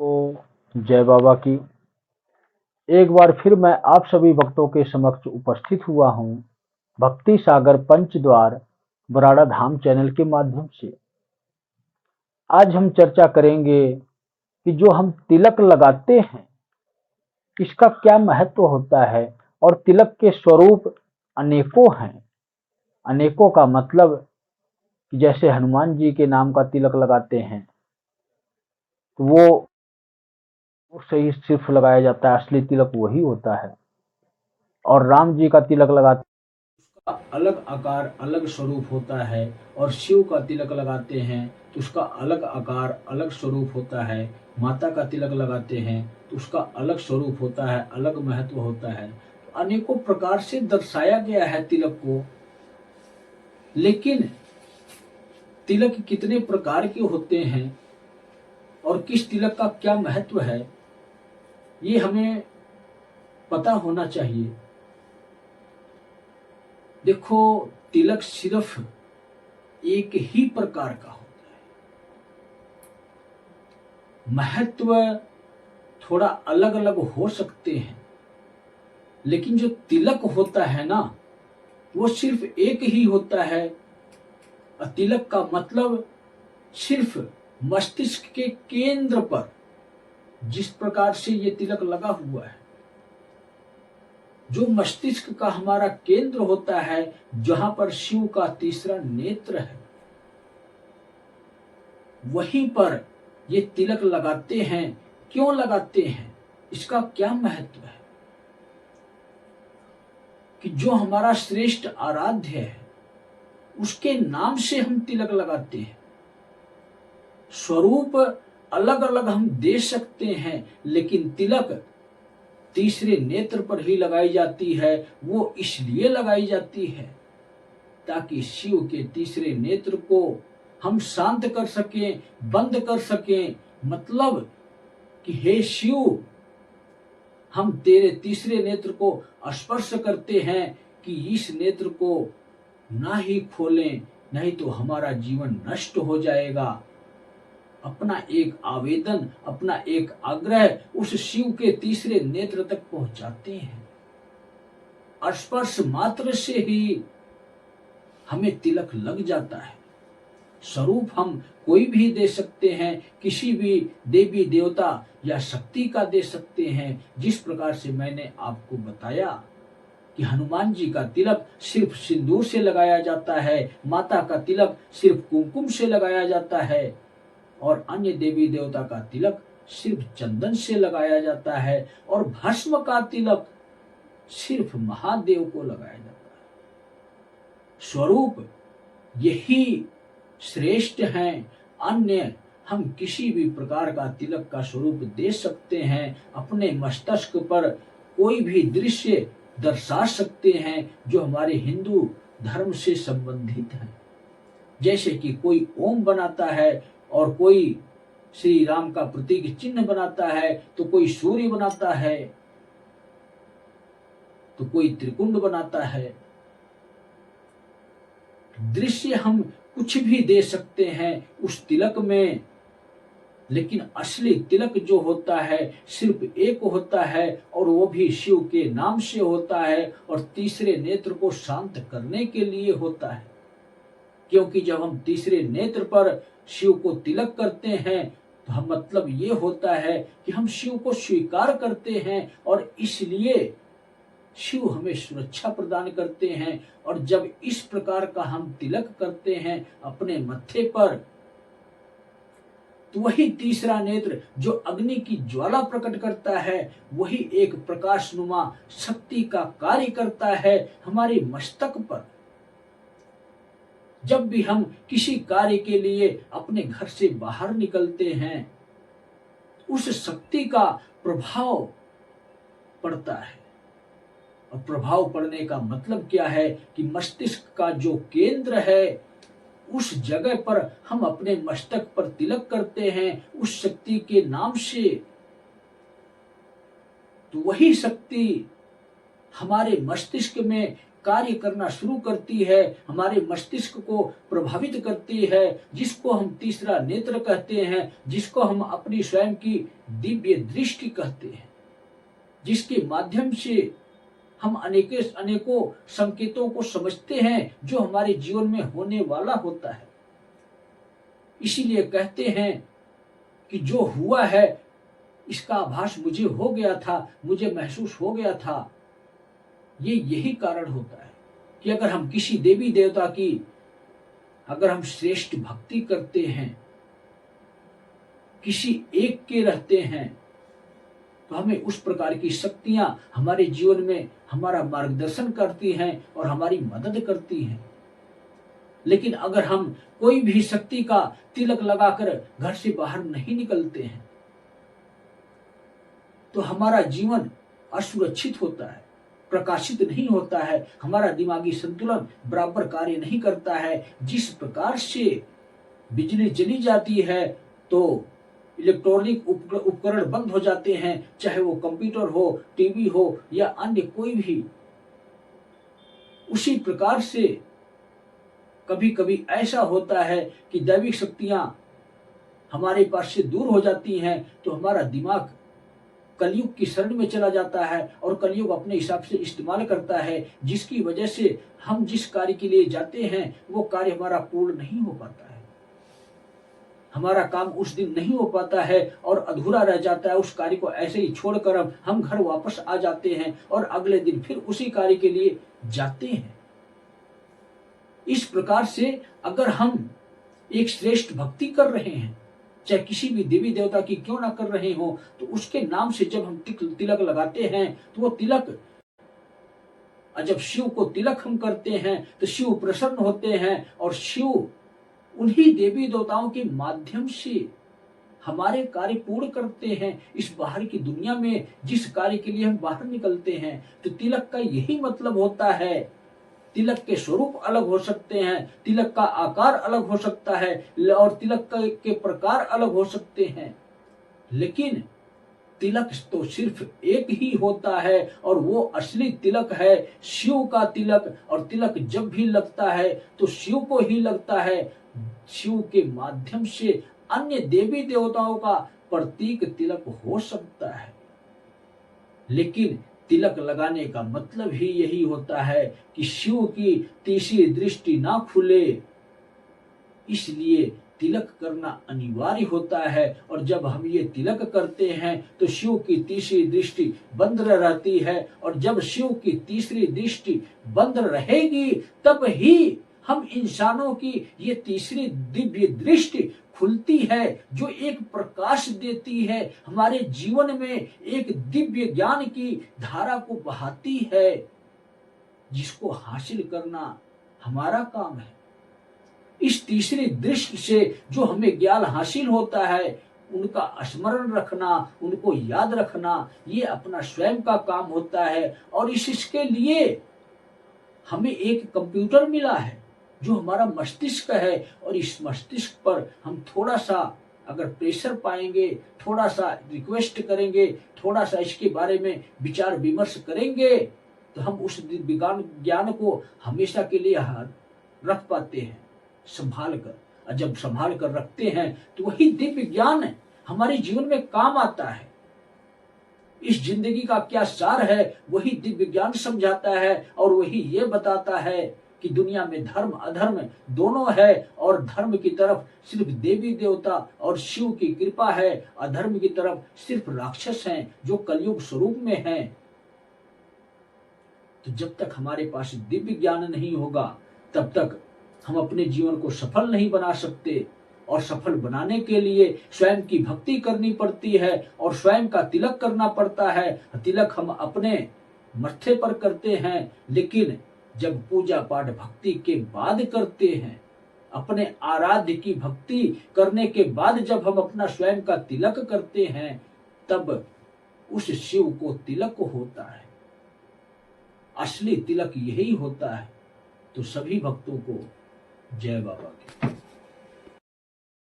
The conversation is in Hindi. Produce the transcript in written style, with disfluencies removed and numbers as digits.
को जय बाबा की। एक बार फिर मैं आप सभी भक्तों के समक्ष उपस्थित हुआ हूँ भक्ति सागर पंचद्वार बराड़ा धाम चैनल के माध्यम से। आज हम चर्चा करेंगे कि जो हम तिलक लगाते हैं इसका क्या महत्व होता है और तिलक के स्वरूप अनेकों हैं। अनेकों का मतलब कि जैसे हनुमान जी के नाम का तिलक लगाते हैं तो वो सही सिर्फ लगाया जाता है, असली तिलक वही होता है। और राम जी का तिलक लगाते का अलग आकार अलग स्वरूप होता है, और शिव का तिलक लगाते हैं तो उसका अलग आकार अलग स्वरूप होता है। माता का तिलक लगाते हैं तो उसका अलग स्वरूप होता है, अलग महत्व होता है। तो अनेकों प्रकार से दर्शाया गया है तिलक को। लेकिन तिलक कितने प्रकार के होते हैं और किस तिलक का क्या महत्व है, ये हमें पता होना चाहिए। देखो, तिलक सिर्फ एक ही प्रकार का होता है, महत्व थोड़ा अलग अलग हो सकते हैं, लेकिन जो तिलक होता है ना, वो सिर्फ एक ही होता है। तिलक का मतलब सिर्फ मस्तिष्क के केंद्र पर जिस प्रकार से ये तिलक लगा हुआ है, जो मस्तिष्क का हमारा केंद्र होता है, जहां पर शिव का तीसरा नेत्र है, वहीं पर ये तिलक लगाते हैं। क्यों लगाते हैं, इसका क्या महत्व है कि जो हमारा श्रेष्ठ आराध्य है उसके नाम से हम तिलक लगाते हैं। स्वरूप अलग अलग हम दे सकते हैं, लेकिन तिलक तीसरे नेत्र पर ही लगाई जाती है। वो इसलिए लगाई जाती है ताकि शिव के तीसरे नेत्र को हम शांत कर सकें, बंद कर सकें। मतलब कि हे शिव, हम तेरे तीसरे नेत्र को स्पर्श करते हैं कि इस नेत्र को ना ही खोलें, नहीं तो हमारा जीवन नष्ट हो जाएगा। अपना एक आवेदन, अपना एक आग्रह उस शिव के तीसरे नेत्र तक पहुंचाते हैं। स्पर्श मात्र से ही हमें तिलक लग जाता है। स्वरूप हम कोई भी दे सकते हैं, किसी भी देवी देवता या शक्ति का दे सकते हैं। जिस प्रकार से मैंने आपको बताया कि हनुमान जी का तिलक सिर्फ सिंदूर से लगाया जाता है, माता का तिलक सिर्फ कुमकुम से लगाया जाता है, और अन्य देवी देवता का तिलक सिर्फ चंदन से लगाया जाता है, और भस्म का तिलक सिर्फ महादेव को लगाया जाता है। स्वरूप यही श्रेष्ठ हैं। अन्य हम किसी भी प्रकार का तिलक का स्वरूप दे सकते हैं। अपने मस्तिष्क पर कोई भी दृश्य दर्शा सकते हैं जो हमारे हिंदू धर्म से संबंधित है। जैसे कि कोई ओम बनाता है, और कोई श्री राम का प्रतीक चिन्ह बनाता है, तो कोई सूर्य बनाता है, तो कोई त्रिकुंड बनाता है। दृश्य हम कुछ भी दे सकते हैं उस तिलक में, लेकिन असली तिलक जो होता है सिर्फ एक होता है, और वो भी शिव के नाम से होता है, और तीसरे नेत्र को शांत करने के लिए होता है। क्योंकि जब हम तीसरे नेत्र पर शिव को तिलक करते हैं तो हम मतलब ये होता है कि हम शिव को स्वीकार करते हैं, और इसलिए शिव हमें सुरक्षा प्रदान करते हैं। और जब इस प्रकार का हम तिलक करते हैं अपने मत्थे पर, तो वही तीसरा नेत्र जो अग्नि की ज्वाला प्रकट करता है, वही एक प्रकाशनुमा शक्ति का कार्य करता है हमारे मस्तक पर। जब भी हम किसी कार्य के लिए अपने घर से बाहर निकलते हैं, उस शक्ति का प्रभाव पड़ता है। और प्रभाव पड़ने का मतलब क्या है कि मस्तिष्क का जो केंद्र है, उस जगह पर हम अपने मस्तक पर तिलक करते हैं उस शक्ति के नाम से, तो वही शक्ति हमारे मस्तिष्क में कार्य करना शुरू करती है, हमारे मस्तिष्क को प्रभावित करती है, जिसको हम तीसरा नेत्र कहते हैं, जिसको हम अपनी स्वयं की दिव्य दृष्टि कहते हैं, जिसके माध्यम से हम अनेकों संकेतों को समझते हैं जो हमारे जीवन में होने वाला होता है। इसीलिए कहते हैं कि जो हुआ है इसका आभास मुझे हो गया था, मुझे महसूस हो गया था। यही कारण होता है कि अगर हम किसी देवी देवता की अगर हम श्रेष्ठ भक्ति करते हैं, किसी एक के रहते हैं, तो हमें उस प्रकार की शक्तियां हमारे जीवन में हमारा मार्गदर्शन करती हैं और हमारी मदद करती हैं। लेकिन अगर हम कोई भी शक्ति का तिलक लगाकर घर से बाहर नहीं निकलते हैं, तो हमारा जीवन असुरक्षित होता है, प्रकाशित नहीं होता है, हमारा दिमागी संतुलन बराबर कार्य नहीं करता है। जिस प्रकार से बिजली चली जाती है तो इलेक्ट्रॉनिक उपकरण बंद हो जाते हैं, चाहे वो कंप्यूटर हो, टीवी हो या अन्य कोई भी, उसी प्रकार से कभी कभी ऐसा होता है कि दैविक शक्तियां हमारे पास से दूर हो जाती हैं, तो हमारा दिमाग कलयुग की शरण में चला जाता है और कलयुग अपने हिसाब से इस्तेमाल करता है, जिसकी वजह से हम जिस कार्य के लिए जाते हैं वो कार्य हमारा पूर्ण नहीं हो पाता है, हमारा काम उस दिन नहीं हो पाता है और अधूरा रह जाता है। उस कार्य को ऐसे ही छोड़कर हम घर वापस आ जाते हैं और अगले दिन फिर उसी कार्य के लिए जाते हैं। इस प्रकार से अगर हम एक श्रेष्ठ भक्ति कर रहे हैं, चाहे किसी भी देवी देवता की क्यों ना कर रहे हो, तो उसके नाम से जब हम तिलक लगाते हैं तो वो तिलक, जब शिव को तिलक हम करते हैं तो शिव प्रसन्न होते हैं और शिव उन्हीं देवी देवताओं के माध्यम से हमारे कार्य पूर्ण करते हैं। इस बाहर की दुनिया में जिस कार्य के लिए हम बाहर निकलते हैं, तो तिलक का यही मतलब होता है। तिलक के स्वरूप अलग हो सकते हैं, तिलक का आकार अलग हो सकता है और तिलक के प्रकार अलग हो सकते हैं, लेकिन तिलक तो सिर्फ एक ही होता है और वो असली तिलक है शिव का तिलक। और तिलक जब भी लगता है तो शिव को ही लगता है। शिव के माध्यम से अन्य देवी देवताओं का प्रतीक तिलक हो सकता है, लेकिन तिलक लगाने का मतलब ही यही होता है कि शिव की तीसरी दृष्टि ना खुले, इसलिए तिलक करना अनिवार्य होता है। और जब हम ये तिलक करते हैं तो शिव की तीसरी दृष्टि बंद रहती है, और जब शिव की तीसरी दृष्टि बंद रहेगी तब ही हम इंसानों की ये तीसरी दिव्य दृष्टि खुलती है, जो एक प्रकाश देती है, हमारे जीवन में एक दिव्य ज्ञान की धारा को बहाती है, जिसको हासिल करना हमारा काम है। इस तीसरी दृष्टि से जो हमें ज्ञान हासिल होता है, उनका स्मरण रखना, उनको याद रखना, ये अपना स्वयं का काम होता है। और इसके लिए हमें एक कंप्यूटर मिला है जो हमारा मस्तिष्क है, और इस मस्तिष्क पर हम थोड़ा सा अगर प्रेशर पाएंगे, थोड़ा सा रिक्वेस्ट करेंगे, थोड़ा सा इसके बारे में विचार विमर्श करेंगे, तो हम उस ज्ञान को हमेशा के लिए रख पाते हैं संभाल कर। और जब संभाल कर रखते हैं तो वही दिव्य ज्ञान हमारे जीवन में काम आता है। इस जिंदगी का क्या सार है वही दिव्य ज्ञान समझाता है, और वही ये बताता है कि दुनिया में धर्म अधर्म दोनों है, और धर्म की तरफ सिर्फ देवी देवता और शिव की कृपा है, अधर्म की तरफ सिर्फ राक्षस हैं जो कलयुग स्वरूप में हैं। तो जब तक हमारे पास दिव्य ज्ञान नहीं होगा तब तक हम अपने जीवन को सफल नहीं बना सकते, और सफल बनाने के लिए स्वयं की भक्ति करनी पड़ती है और स्वयं का तिलक करना पड़ता है। तिलक हम अपने मत्थे पर करते हैं, लेकिन जब पूजा पाठ भक्ति के बाद करते हैं, अपने आराध्य की भक्ति करने के बाद जब हम अपना स्वयं का तिलक करते हैं, तब उस शिव को तिलक होता है। असली तिलक यही होता है। तो सभी भक्तों को जय बाबा की।